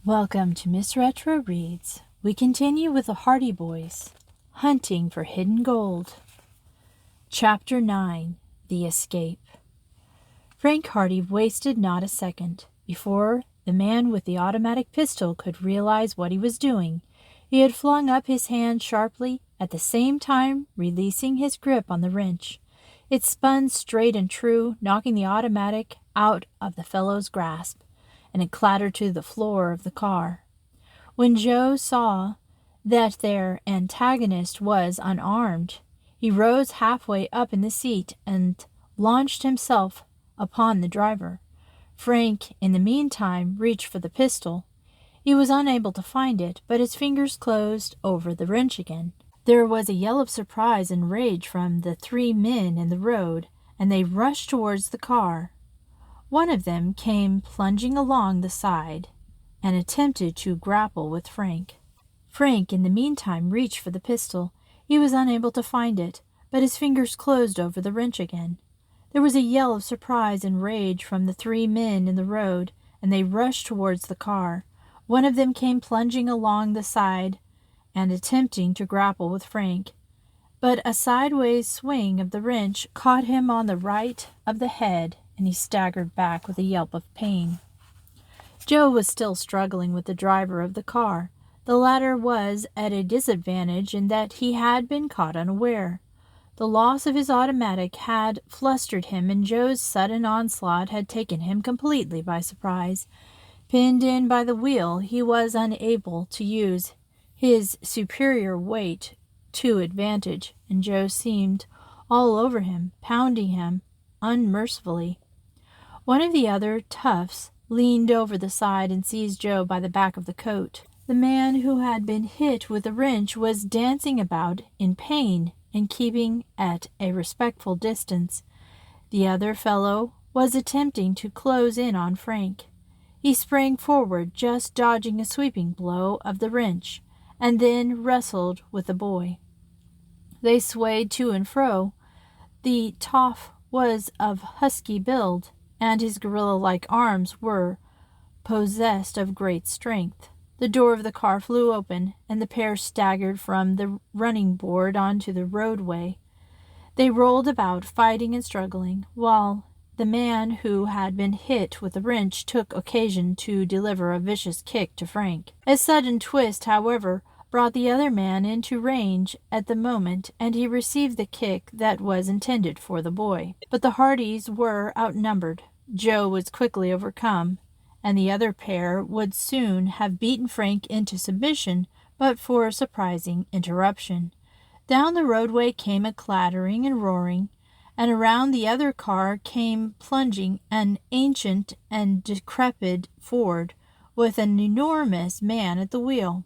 Welcome to Miss Retro Reads. We continue with the Hardy Boys, Hunting for Hidden Gold. Chapter 9, The Escape. Frank Hardy wasted not a second. Before the man with the automatic pistol could realize what he was doing, he had flung up his hand sharply, at the same time releasing his grip on the wrench. It spun straight and true, knocking the automatic out of the fellow's grasp, and it clattered to the floor of the car. When Joe saw that their antagonist was unarmed, he rose halfway up in the seat and launched himself upon the driver. Frank, in the meantime, reached for the pistol. He was unable to find it, but his fingers closed over the wrench again. There was a yell of surprise and rage from the three men in the road, and they rushed towards the car. One of them came plunging along the side and attempted to grapple with Frank. Frank, in the meantime, reached for the pistol. He was unable to find it, but his fingers closed over the wrench again. There was a yell of surprise and rage from the three men in the road, and they rushed towards the car. One of them came plunging along the side and attempting to grapple with Frank, but a sideways swing of the wrench caught him on the right of the head, and he staggered back with a yelp of pain. Joe was still struggling with the driver of the car. The latter was at a disadvantage in that he had been caught unaware. The loss of his automatic had flustered him, and Joe's sudden onslaught had taken him completely by surprise. Pinned in by the wheel, he was unable to use his superior weight to advantage, and Joe seemed all over him, pounding him unmercifully. One of the other toughs leaned over the side and seized Joe by the back of the coat. The man who had been hit with the wrench was dancing about in pain and keeping at a respectful distance. The other fellow was attempting to close in on Frank. He sprang forward, just dodging a sweeping blow of the wrench, and then wrestled with the boy. They swayed to and fro. The toff was of husky build, and his gorilla-like arms were possessed of great strength. The door of the car flew open, and the pair staggered from the running board onto the roadway. They rolled about, fighting and struggling, while the man who had been hit with the wrench took occasion to deliver a vicious kick to Frank. A sudden twist, however, brought the other man into range at the moment, and he received the kick that was intended for the boy. But the Hardys were outnumbered. Joe was quickly overcome, and the other pair would soon have beaten Frank into submission but for a surprising interruption. Down the roadway came a clattering and roaring, and around the other car came plunging an ancient and decrepit Ford with an enormous man at the wheel.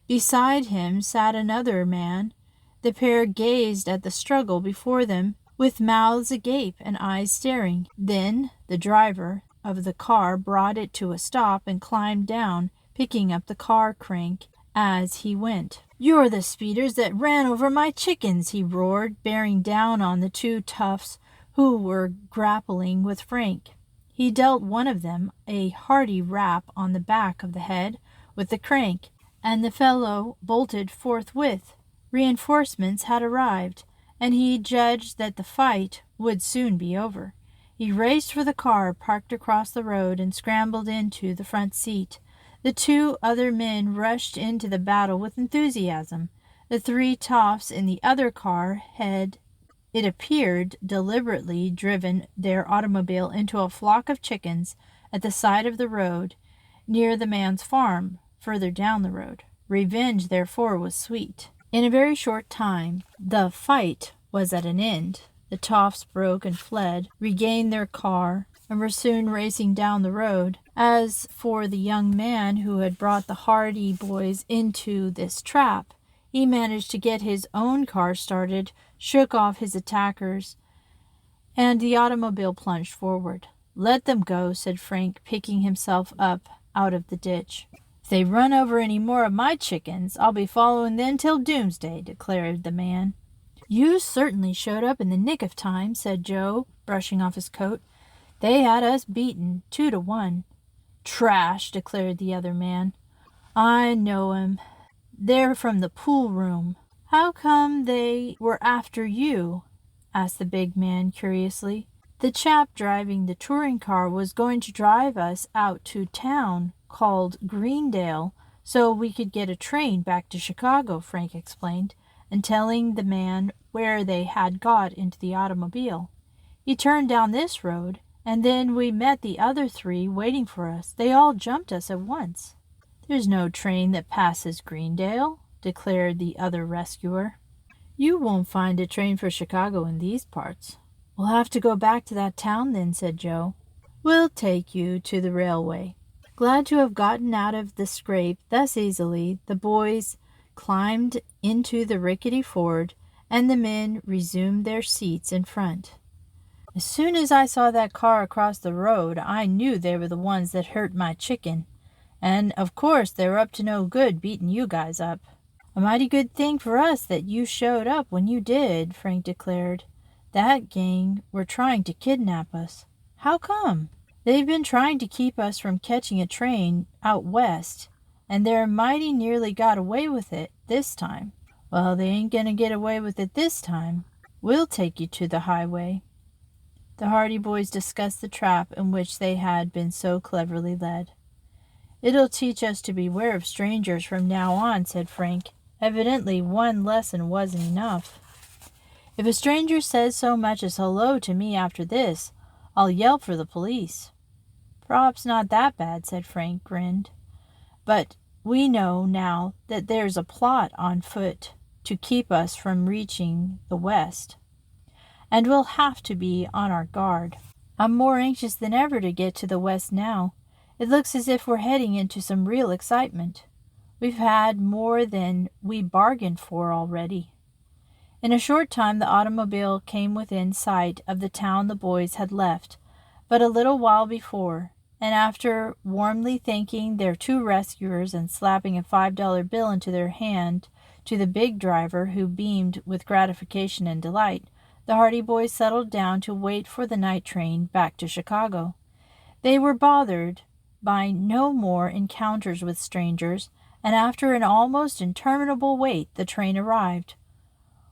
Beside him sat another man. The pair gazed at the struggle before them with mouths agape and eyes staring. Then the driver of the car brought it to a stop and climbed down, picking up the car crank as he went. "You're the speeders that ran over my chickens," he roared, bearing down on the two toughs who were grappling with Frank. He dealt one of them a hearty rap on the back of the head with the crank, and the fellow bolted forthwith. Reinforcements had arrived, and he judged that the fight would soon be over. He raced for the car parked across the road and scrambled into the front seat. The two other men rushed into the battle with enthusiasm. The three toffs in the other car had, it appeared, deliberately driven their automobile into a flock of chickens at the side of the road near the man's farm further down the road. Revenge, therefore, was sweet. In a very short time, the fight was at an end. The toffs broke and fled, regained their car, and were soon racing down the road. As for the young man who had brought the Hardy boys into this trap, he managed to get his own car started, shook off his attackers, and the automobile plunged forward. "Let them go," said Frank, picking himself up out of the ditch. "If they run over any more of my chickens, I'll be following them till doomsday," declared the man. "You certainly showed up in the nick of time," said Joe, brushing off his coat. "They had us beaten 2-1. "Trash," declared the other man. "I know 'em. They're from the pool room." "How come they were after you?" asked the big man curiously. "The chap driving the touring car was going to drive us out to town called Greendale so we could get a train back to Chicago," Frank explained, and telling the man where they had got into the automobile. "He turned down this road, and then we met the other three waiting for us. They all jumped us at once." "There's no train that passes Greendale," declared the other rescuer. "You won't find a train for Chicago in these parts." "We'll have to go back to that town then," said Joe. "We'll take you to the railway." Glad to have gotten out of the scrape thus easily, the boys climbed into the rickety Ford, and the men resumed their seats in front. "As soon as I saw that car across the road, I knew they were the ones that hurt my chicken. And, of course, they were up to no good beating you guys up." "A mighty good thing for us that you showed up when you did," Frank declared. "That gang were trying to kidnap us." "How come?" "They've been trying to keep us from catching a train out west, and they're mighty nearly got away with it this time." "Well, they ain't gonna get away with it this time. We'll take you to the highway." The Hardy Boys discussed the trap in which they had been so cleverly led. "It'll teach us to beware of strangers from now on," said Frank. "Evidently one lesson wasn't enough. If a stranger says so much as hello to me after this, I'll yell for the police." "Perhaps not that bad," said Frank, grinned. "But we know now that there's a plot on foot to keep us from reaching the West, and we'll have to be on our guard. I'm more anxious than ever to get to the West now. It looks as if we're heading into some real excitement. We've had more than we bargained for already." In a short time the automobile came within sight of the town the boys had left but a little while before, and after warmly thanking their two rescuers and slapping a $5 bill into their hand to the big driver, who beamed with gratification and delight, the Hardy Boys settled down to wait for the night train back to Chicago. They were bothered by no more encounters with strangers, and after an almost interminable wait the train arrived.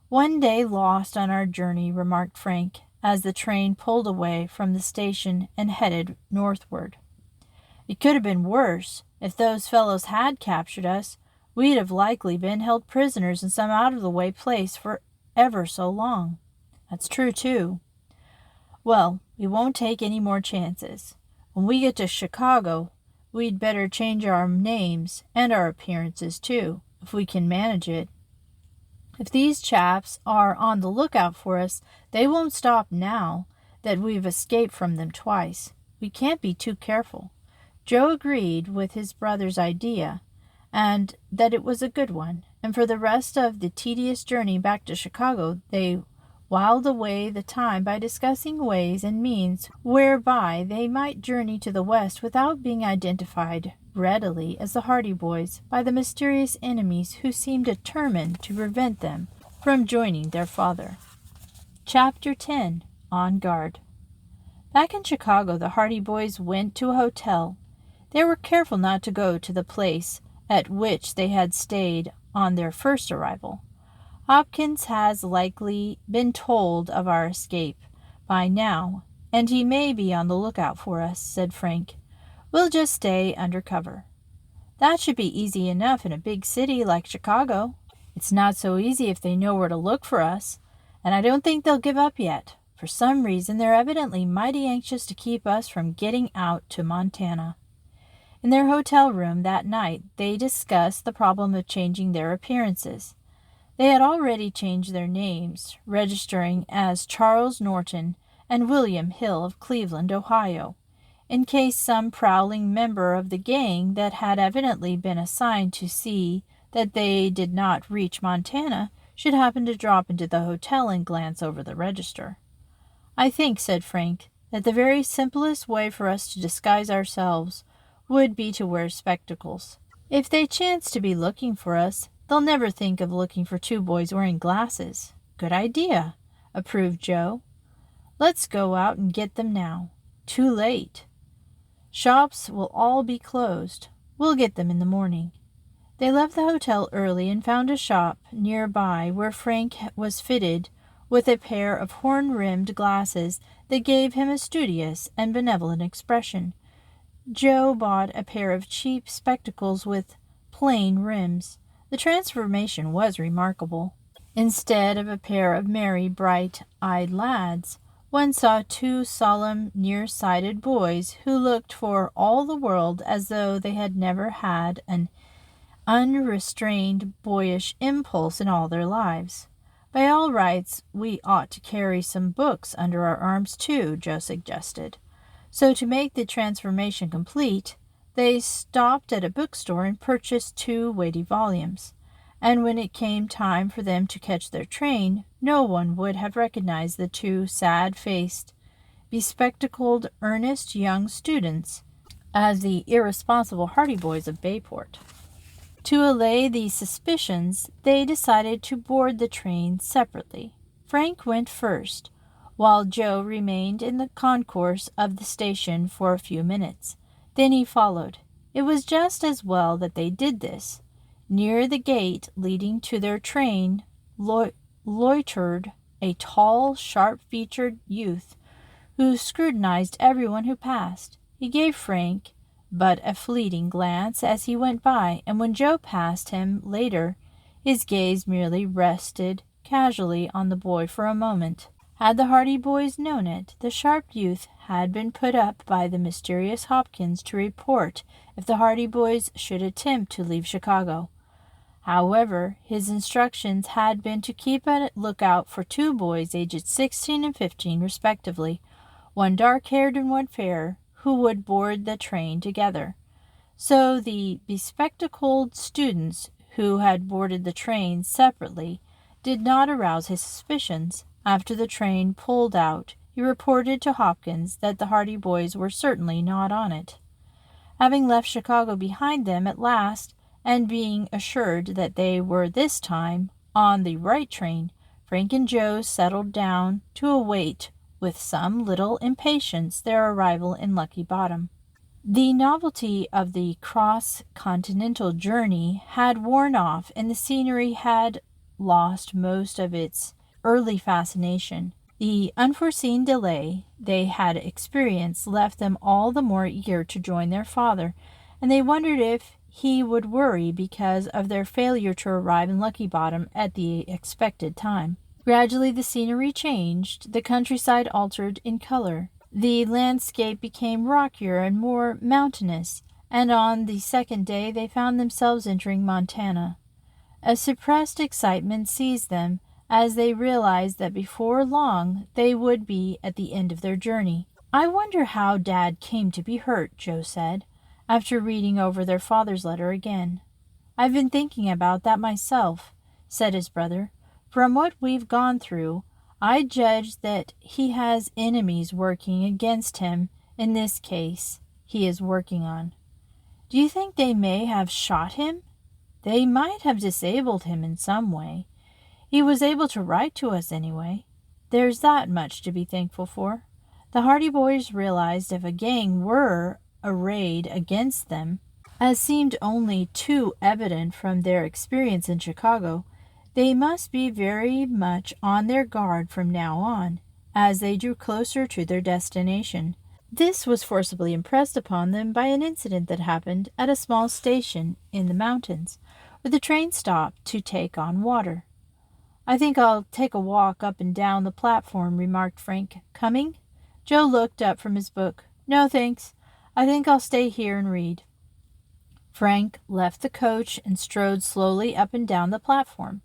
"One day lost on our journey," remarked Frank, as the train pulled away from the station and headed northward. "It could have been worse. If those fellows had captured us, we'd have likely been held prisoners in some out-of-the-way place for ever so long." "That's true, too." "Well, we won't take any more chances. When we get to Chicago, we'd better change our names and our appearances, too, if we can manage it. If these chaps are on the lookout for us, they won't stop now that we've escaped from them twice. We can't be too careful." Joe agreed with his brother's idea, and that it was a good one, and for the rest of the tedious journey back to Chicago they whiled away the time by discussing ways and means whereby they might journey to the West without being identified readily as the Hardy Boys by the mysterious enemies who seemed determined to prevent them from joining their father. Chapter 10. On Guard. Back in Chicago, the Hardy Boys went to a hotel. They were careful not to go to the place at which they had stayed on their first arrival. "Hopkins has likely been told of our escape by now, and he may be on the lookout for us," said Frank. "We'll just stay under cover." "That should be easy enough in a big city like Chicago." "It's not so easy if they know where to look for us, and I don't think they'll give up yet. For some reason, they're evidently mighty anxious to keep us from getting out to Montana." In their hotel room that night, they discussed the problem of changing their appearances. They had already changed their names, registering as Charles Norton and William Hill of Cleveland, Ohio, in case some prowling member of the gang that had evidently been assigned to see that they did not reach Montana should happen to drop into the hotel and glance over the register. "I think," said Frank, "that the very simplest way for us to disguise ourselves would be to wear spectacles. If they chance to be looking for us, they'll never think of looking for two boys wearing glasses." "Good idea," approved Joe. "Let's go out and get them now." "Too late." Shops will all be closed. We'll get them in the morning." They left the hotel early and found a shop nearby where Frank was fitted with a pair of horn-rimmed glasses that gave him a studious and benevolent expression. Joe bought a pair of cheap spectacles with plain rims. The transformation was remarkable. Instead of a pair of merry, bright-eyed lads, one saw two solemn, near-sighted boys who looked for all the world as though they had never had an unrestrained boyish impulse in all their lives. "By all rights, we ought to carry some books under our arms, too," Joe suggested. So to make the transformation complete, they stopped at a bookstore and purchased 2 weighty volumes. And when it came time for them to catch their train, no one would have recognized the 2 sad-faced, bespectacled, earnest young students as the irresponsible Hardy Boys of Bayport. To allay these suspicions, they decided to board the train separately. Frank went first, while Joe remained in the concourse of the station for a few minutes. Then he followed. It was just as well that they did this. Near the gate leading to their train loitered a tall, sharp-featured youth who scrutinized everyone who passed. He gave Frank but a fleeting glance as he went by, and when Joe passed him later, his gaze merely rested casually on the boy for a moment. Had the Hardy Boys known it, the sharp youth had been put up by the mysterious Hopkins to report if the Hardy Boys should attempt to leave Chicago. However, his instructions had been to keep a lookout for 2 boys aged 16 and 15 respectively, one dark-haired and one fair, who would board the train together. So the bespectacled students who had boarded the train separately did not arouse his suspicions. After the train pulled out, he reported to Hopkins that the Hardy Boys were certainly not on it. Having left Chicago behind them at last, and being assured that they were this time on the right train, Frank and Joe settled down to await with some little impatience their arrival in Lucky Bottom. The novelty of the cross-continental journey had worn off, and the scenery had lost most of its early fascination. The unforeseen delay they had experienced left them all the more eager to join their father, and they wondered if he would worry because of their failure to arrive in Lucky Bottom at the expected time. Gradually the scenery changed. The countryside altered in color. The landscape became rockier and more mountainous, and on the second day they found themselves entering Montana. A suppressed excitement seized them as they realized that before long they would be at the end of their journey. "I wonder how Dad came to be hurt," Joe said, after reading over their father's letter again. "I've been thinking about that myself," said his brother. "From what we've gone through, I judge that he has enemies working against him in this case he is working on." "Do you think they may have shot him?" "They might have disabled him in some way. He was able to write to us anyway. There's that much to be thankful for." The Hardy Boys realized if a gang were arrayed against them, as seemed only too evident from their experience in Chicago, they must be very much on their guard from now on, as they drew closer to their destination. This was forcibly impressed upon them by an incident that happened at a small station in the mountains, where the train stopped to take on water. "I think I'll take a walk up and down the platform," remarked Frank. "Coming?" Joe looked up from his book. "No, thanks. I think I'll stay here and read." Frank left the coach and strode slowly up and down the platform.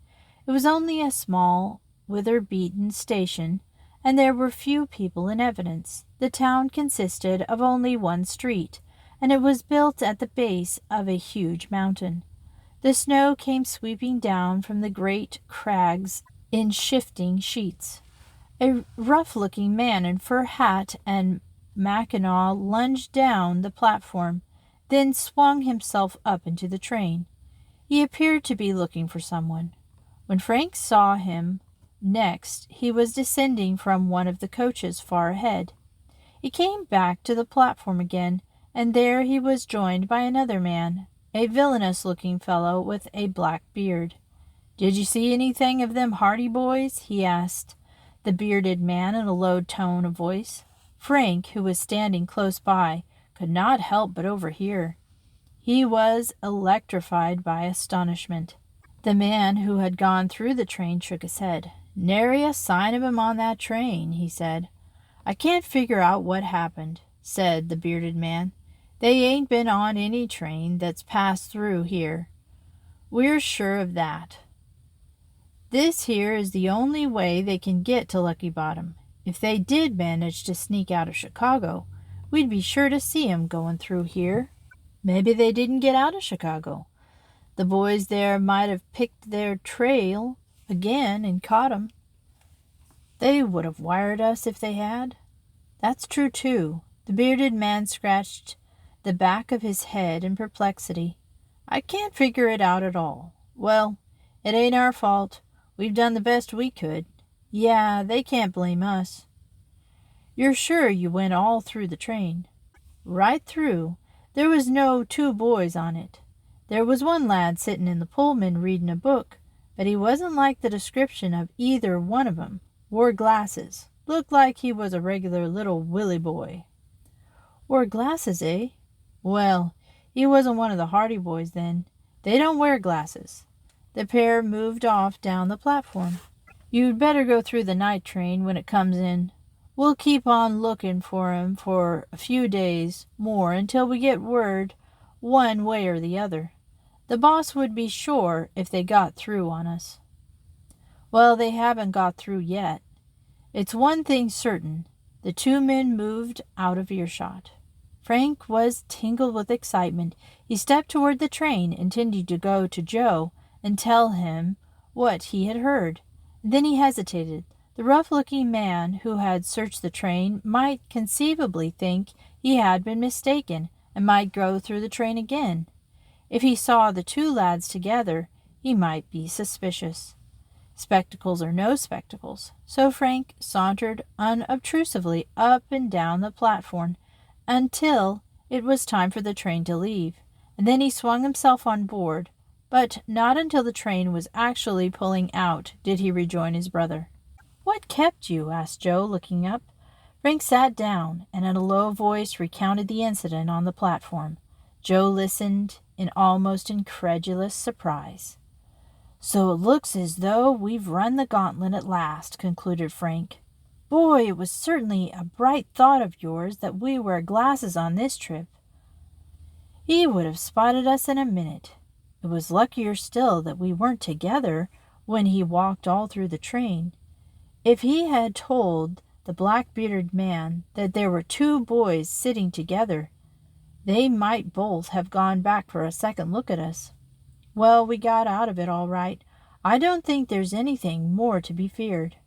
It was only a small, weather-beaten station, and there were few people in evidence. The town consisted of only one street, and it was built at the base of a huge mountain. The snow came sweeping down from the great crags in shifting sheets. A rough-looking man in fur hat and mackinaw lunged down the platform, then swung himself up into the train. He appeared to be looking for someone. When Frank saw him next, he was descending from one of the coaches far ahead. He came back to the platform again and there he was joined by another man, a villainous-looking fellow with a black beard. "Did you see anything of them Hardy boys?" he asked the bearded man in a low tone of voice. Frank, who was standing close by, could not help but overhear. He was electrified by astonishment. The man who had gone through the train shook his head. "Nary a sign of him on that train," he said. "I can't figure out what happened," said the bearded man. "They ain't been on any train that's passed through here. We're sure of that. This here is the only way they can get to Lucky Bottom. If they did manage to sneak out of Chicago, we'd be sure to see 'em going through here. Maybe they didn't get out of Chicago. The boys there might have picked their trail again and caught 'em. They would have wired us if they had." "That's true, too." The bearded man scratched the back of his head in perplexity. "I can't figure it out at all. Well, it ain't our fault. We've done the best we could. Yeah, they can't blame us." "You're sure you went all through the train?" "Right through. There was no two boys on it. There was one lad sitting in the Pullman reading a book, but he wasn't like the description of either one of 'em. Wore glasses. Looked like he was a regular little Willie boy." "Wore glasses, eh? Well, he wasn't one of the Hardy boys then. They don't wear glasses." The pair moved off down the platform. "You'd better go through the night train when it comes in. We'll keep on looking for him for a few days more until we get word one way or the other. The boss would be sure if they got through on us." "Well, they haven't got through yet. It's one thing certain." The two men moved out of earshot. Frank was tingled with excitement. He stepped toward the train, intending to go to Joe and tell him what he had heard. Then he hesitated. The rough-looking man who had searched the train might conceivably think he had been mistaken and might go through the train again. If he saw the two lads together, he might be suspicious. Spectacles or no spectacles, so Frank sauntered unobtrusively up and down the platform until it was time for the train to leave, and then he swung himself on board. But not until the train was actually pulling out did he rejoin his brother. "What kept you?" asked Joe, looking up. Frank sat down and in a low voice recounted the incident on the platform. Joe listened in almost incredulous surprise. "So it looks as though we've run the gauntlet at last," concluded Frank. "Boy, it was certainly a bright thought of yours that we wear glasses on this trip. He would have spotted us in a minute. It was luckier still that we weren't together when he walked all through the train. If he had told the black-bearded man that there were two boys sitting together, they might both have gone back for a second look at us. Well, we got out of it all right. I don't think there's anything more to be feared.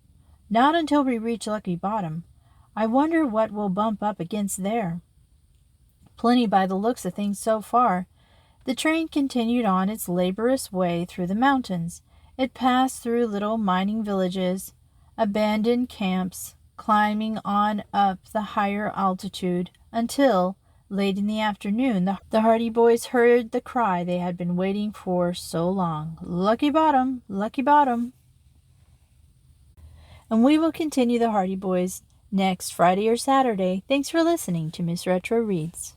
Not until we reach Lucky Bottom. I wonder what we'll bump up against there. Plenty by the looks of things so far." The train continued on its laborious way through the mountains. It passed through little mining villages, abandoned camps, climbing on up the higher altitude, until, late in the afternoon, the Hardy boys heard the cry they had been waiting for so long. "Lucky Bottom! Lucky Bottom!" And we will continue the Hardy Boys next Friday or Saturday. Thanks for listening to Miss Retro Reads.